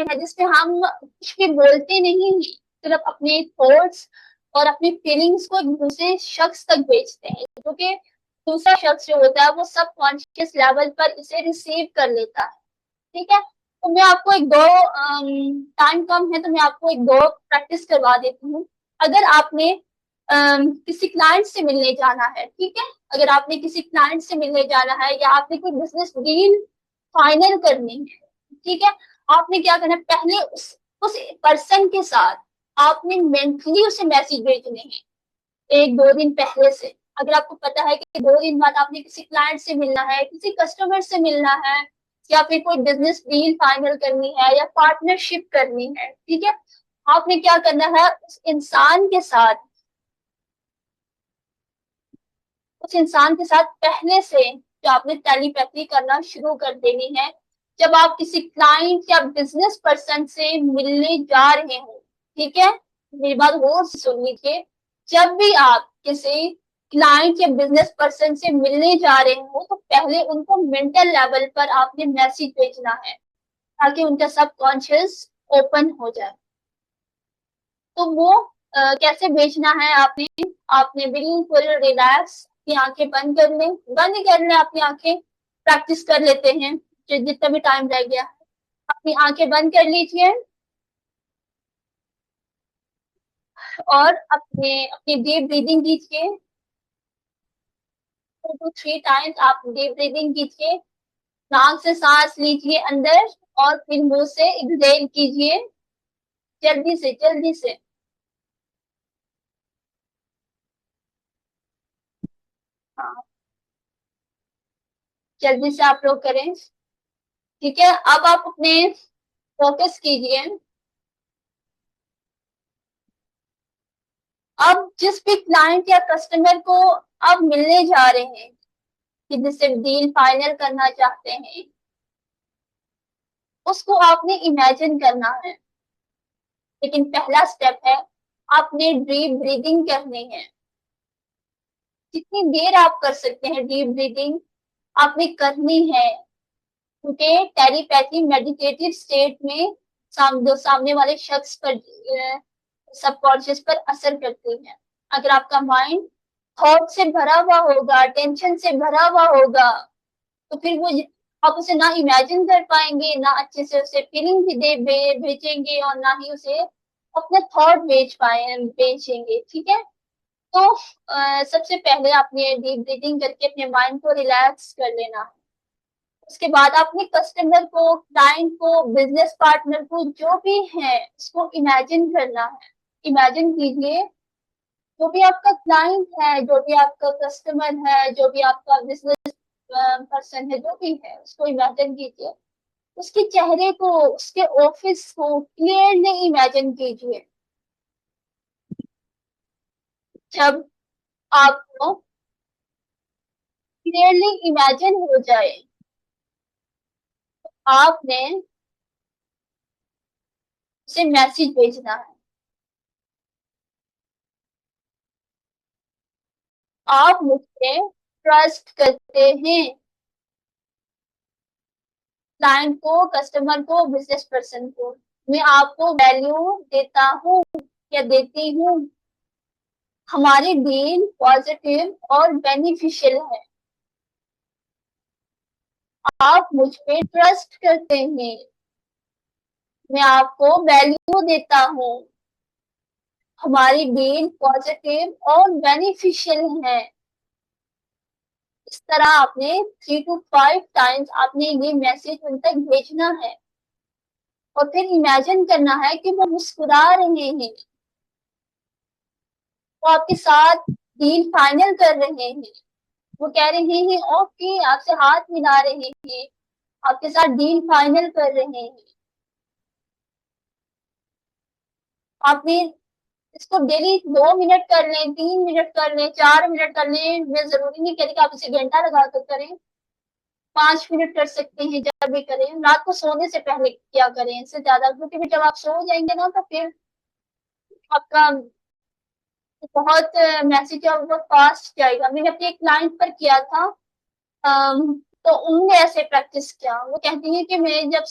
हैं जिसमें हम कुछ भी बोलते नहीं हैं, सिर्फ अपने थॉट्स और अपनी फीलिंग्स को दूसरे शख्स तक भेजते हैं, क्योंकि दूसरा शख्स जो होता है वो सब कॉन्शियस लेवल पर इसे रिसीव कर लेता है। ठीक है, तो मैं आपको एक दो, टाइम कम है तो मैं आपको एक दो प्रैक्टिस करवा देती हूँ। अगर आपने किसी क्लाइंट से मिलने जाना है, ठीक है, अगर आपने किसी क्लाइंट से मिलने जाना है या आपने कोई बिजनेस डील फाइनल करनी है, ठीक है, आपने क्या करना है, पहले उस पर्सन के साथ आपने मेंटली उसे मैसेज भेजने हैं एक दो दिन पहले से। अगर आपको पता है कि दो दिन बाद आपने किसी क्लाइंट से मिलना है, किसी कस्टमर से मिलना है, या फिर कोई बिजनेस डील फाइनल करनी है या पार्टनरशिप करनी है, ठीक है, आपने क्या करना है, उस इंसान के साथ पहले से जो आपने टेलीपैथी करना शुरू कर देनी है। जब आप किसी क्लाइंट या बिजनेस पर्सन से मिलने जा रहे हो, ठीक है, मेरी बात गौर से सुन लीजिए, जब भी आप किसी क्लाइंट या बिजनेस पर्सन से मिलने जा रहे हो तो पहले उनको मेंटल लेवल पर आपने मैसेज भेजना है ताकि उनका सबकॉन्शियस ओपन हो जाए। तो वो कैसे भेजना है, आपने आपने बिल्कुल रिलैक्स अपनी आंखें बंद कर लें अपनी आंखें, प्रैक्टिस कर लेते हैं जितना भी टाइम रह गया है। अपनी आंखें बंद कर लीजिए और अपने अपनी डीप ब्रीदिंग कीजिए। 2 to 3 टाइम्स आप डीप ब्रीदिंग कीजिए, नाक से सांस लीजिए अंदर और फिर मुंह से एक्सहेल कीजिए, जल्दी से जल्दी से। हाँ, जल्दी से आप लोग करें। ठीक है, अब आप अपने फोकस कीजिए। अब जिस भी क्लाइंट या कस्टमर को आप मिलने जा रहे हैं कि जिससे डील फाइनल करना चाहते हैं, उसको आपने इमेजिन करना है। लेकिन पहला स्टेप है, आपने डीप ब्रीदिंग करनी है। जितनी देर आप कर सकते हैं डीप ब्रीदिंग आपने करनी है, क्योंकि टेलीपैथी मेडिटेटिव स्टेट में सामने वाले शख्स पर सबकॉन्शियस पर असर करती है। अगर आपका माइंड थॉट से भरा हुआ होगा, टेंशन से भरा हुआ होगा, तो फिर वो आप उसे ना इमेजिन कर पाएंगे, ना अच्छे से उसे फीलिंग भी भेजेंगे और ना ही उसे अपने थॉट भेजेंगे। ठीक है, तो सबसे पहले आपने डीप ब्रीदिंग करके अपने माइंड को रिलैक्स कर लेना है। उसके बाद अपने कस्टमर को, क्लाइंट को, बिजनेस पार्टनर को, जो भी है उसको इमेजिन करना है। इमेजिन कीजिए, जो भी आपका क्लाइंट है, जो भी आपका कस्टमर है, जो भी आपका बिजनेस पर्सन है, जो भी है उसको इमेजिन कीजिए। उसके चेहरे को, उसके ऑफिस को क्लियरली इमेजिन कीजिए। जब आपको क्लियरली इमेजिन हो जाए, आपने उसे मैसेज भेजना है। आप मुझसे ट्रस्ट करते हैं, क्लाइंट को, कस्टमर को, बिजनेस पर्सन को। मैं आपको वैल्यू देता हूँ या देती हूँ। हमारी डील पॉजिटिव और बेनिफिशियल है। आप मुझ पे ट्रस्ट करते हैं, मैं आपको वैल्यू देता हूँ। हमारी डील पॉजिटिव और बेनिफिशियल है। इस तरह आपने 3 to 5 टाइम्स आपने ये मैसेज उन तक भेजना है और फिर इमेजिन करना है कि वो मुस्कुरा रहे हैं, वो आपके साथ डील फाइनल कर रहे हैं, वो कह रहे हैं ओके, आपसे हाथ मिला रहे हैं, आपके साथ डील फाइनल कर रहे हैं। आपने इसको डेली 2 मिनट कर लें, 3 मिनट कर लें, 4 मिनट कर लें, मैं जरूरी नहीं कह रही कि आप इसे घंटा लगा कर करें। 5 मिनट कर सकते हैं, जब भी करें रात को सोने से पहले क्या करें इससे ज्यादा, क्योंकि फिर जब आप सो जाएंगे ना तो फिर आपका बहुत मैसेज और बहुत फास्ट जाएगा। मैंने अपने एक क्लाइंट पर किया था, तो उनने ऐसे प्रैक्टिस किया। वो कहती है कि मैं जब